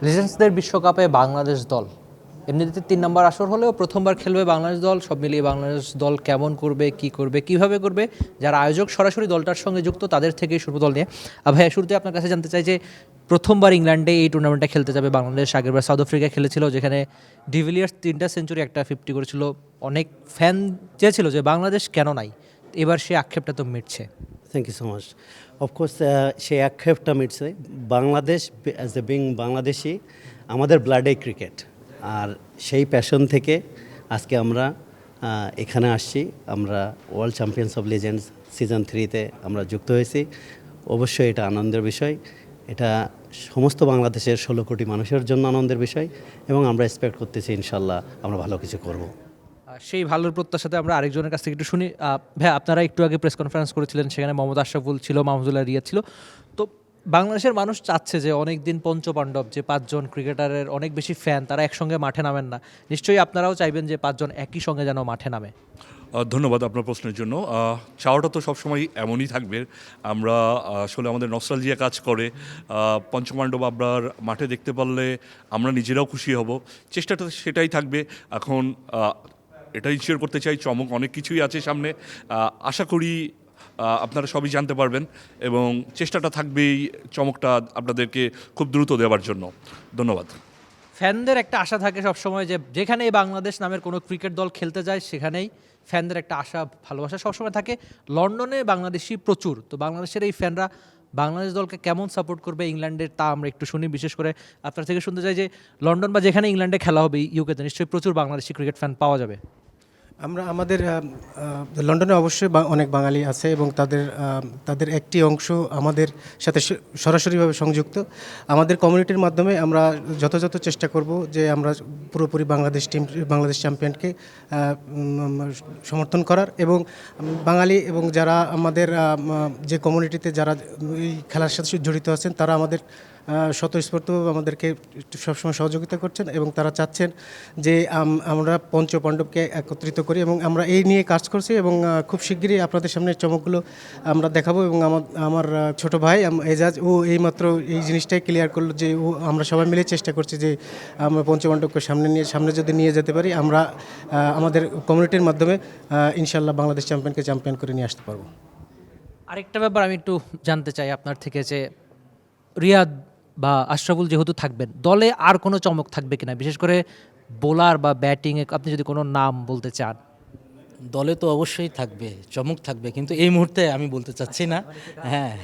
লিজেন্ডসদের বিশ্বকাপে বাংলাদেশ দল এমনিতে 3 নম্বর আসর হলেও প্রথমবার খেলবে বাংলাদেশ দল। সব মিলিয়ে বাংলাদেশ দল কেমন করবে, কি করবে, কিভাবে করবে, যারা আয়োজক সরাসরি দলটার সঙ্গে যুক্ত তাদের থেকেই শুরু দল নিয়ে। ভাইয়া, শুরুতে আপনার কাছে জানতে চাই যে প্রথমবার ইংল্যান্ডে এই টুর্নামেন্টটা খেলতে যাবে বাংলাদেশ। আগেরবার সাউথ আফ্রিকা খেলেছিল, যেখানে ডিভিলিয়ার্স 3টা সেঞ্চুরি একটা 50 করেছিল। অনেক ফ্যান চেয়েছিল যে বাংলাদেশ কেন নাই, এবার সে আক্ষেপটা তো মিটছে। Thank you so much. Of course সেই আক্ষেপটা মিটছে। Bangladesh as a being Bangladeshi, আমাদের ব্লাডে ক্রিকেট, আর সেই প্যাশন থেকে আজকে আমরা এখানে আসছি। আমরা world champions of legends season 3-তে আমরা যুক্ত হয়েছি। অবশ্যই এটা আনন্দের বিষয়। এটা সমস্ত বাংলাদেশের 16 কোটি মানুষের জন্য আনন্দের বিষয়, এবং আমরা এক্সপেক্ট করতেছি ইনশাল্লাহ আমরা ভালো কিছু করব। সেই ভালোর প্রত্যাশাতে আমরা আরেকজনের কাছ থেকে একটু শুনি। ভাই, আপনারা একটু আগে প্রেস কনফারেন্স করেছিলেন, সেখানে মোহাম্মদ আশরাফুল ছিল, মাহমুদুল্লাহ রিয়াদ ছিল। তো বাংলাদেশের মানুষ চাচ্ছে যে অনেক দিন পঞ্চপাণ্ডব, যে 5 জন ক্রিকেটারের অনেক বেশি ফ্যান, তারা একসঙ্গে মাঠে নামেন না। নিশ্চয়ই আপনারাও চাইবেন যে 5 জন একই সঙ্গে যেন মাঠে নামে। ধন্যবাদ আপনার প্রশ্নের জন্য। চাওয়াটা তো সবসময় এমনই থাকবে। আমরা আসলে আমাদের নস্টালজিয়া কাজ করে। পঞ্চপাণ্ডব আবার মাঠে দেখতে পারলে আমরা নিজেরাও খুশি হব। চেষ্টাটা সেটাই থাকবে। এখন এটা ইনশিওর করতে চাই, চমক অনেক কিছুই আছে সামনে। আশা করি আপনারা সবই জানতে পারবেন, এবং চেষ্টাটা থাকবেই চমকটা আপনাদেরকে খুব দ্রুত দেওয়ার জন্য। ধন্যবাদ। ফ্যানদের একটা আশা থাকে সবসময় যে যেখানেই বাংলাদেশ নামের কোনো ক্রিকেট দল খেলতে যায়, সেখানেই ফ্যানদের একটা আশা, ভালোবাসা সবসময় থাকে। লন্ডনে বাংলাদেশি প্রচুর, তো বাংলাদেশের এই ফ্যানরা বাংলাদেশ দলকে কেমন সাপোর্ট করবে ইংল্যান্ডের, তা আমরা একটু শুনি। বিশেষ করে আপনার থেকে শুনতে চাই যে লন্ডন বা যেখানে ইংল্যান্ডে খেলা হবে, ইউকেতে নিশ্চয়ই প্রচুর বাংলাদেশি ক্রিকেট ফ্যান পাওয়া যাবে। আমাদের লন্ডনে অবশ্যই অনেক বাঙালি আছে, এবং তাদের একটি অংশ আমাদের সাথে সরাসরিভাবে সংযুক্ত। আমাদের কমিউনিটির মাধ্যমে আমরা যথাযথ চেষ্টা করব যে আমরা পুরোপুরি বাংলাদেশ চ্যাম্পিয়নকে সমর্থন করার, এবং বাঙালি এবং যারা আমাদের যে কমিউনিটিতে যারা এই খেলার সাথে জড়িত আছেন, তারা আমাদের স্বতঃস্ফূর্তভাবে আমাদেরকে সবসময় সহযোগিতা করছেন, এবং তারা চাচ্ছেন যে আমরা পঞ্চপাণ্ডবকে একত্রিত করি, এবং আমরা এই নিয়ে কাজ করছি, এবং খুব শিগগিরই আপনাদের সামনে চমকগুলো আমরা দেখাবো। এবং আমার ছোট ভাই এজাজ, ও এইমাত্র এই জিনিসটাই ক্লিয়ার করলো যে আমরা সবাই মিলে চেষ্টা করছি যে আমরা পঞ্চপাণ্ডবকে সামনে যদি নিয়ে যেতে পারি, আমরা আমাদের কমিউনিটির মাধ্যমে ইনশাল্লাহ বাংলাদেশ চ্যাম্পিয়ন করে নিয়ে আসতে পারবো। আরেকটা ব্যাপার আমি একটু জানতে চাই আপনার থেকে, যে রিয়াদ বা আশরাফুল যেহেতু থাকবেন, দলে আর কোনো চমক থাকবে কিনা, বিশেষ করে বোলার বা ব্যাটিংয়ে আপনি যদি কোনো নাম বলতে চান? দলে তো অবশ্যই থাকবে, চমক থাকবে, কিন্তু এই মুহূর্তে আমি বলতে চাচ্ছি না। হ্যাঁ,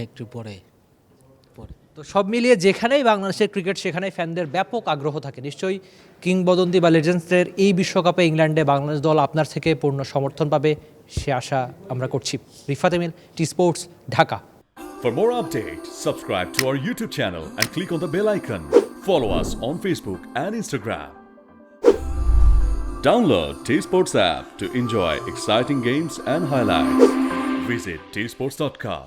একটু পরে। তো সব মিলিয়ে যেখানেই বাংলাদেশের ক্রিকেট, সেখানেই ফ্যানদের ব্যাপক আগ্রহ থাকে। নিশ্চয়ই কিংবদন্তি বা লেজেন্ডসদের এই বিশ্বকাপে ইংল্যান্ডে বাংলাদেশ দল আপনার থেকে পূর্ণ সমর্থন পাবে, সে আশা আমরা করছি। Rifat Emil, T Sports, Dhaka. For more updates, subscribe to our YouTube channel and click on the bell icon. Follow us on Facebook and Instagram. Download T-Sports app to enjoy exciting games and highlights. Visit tsports.com.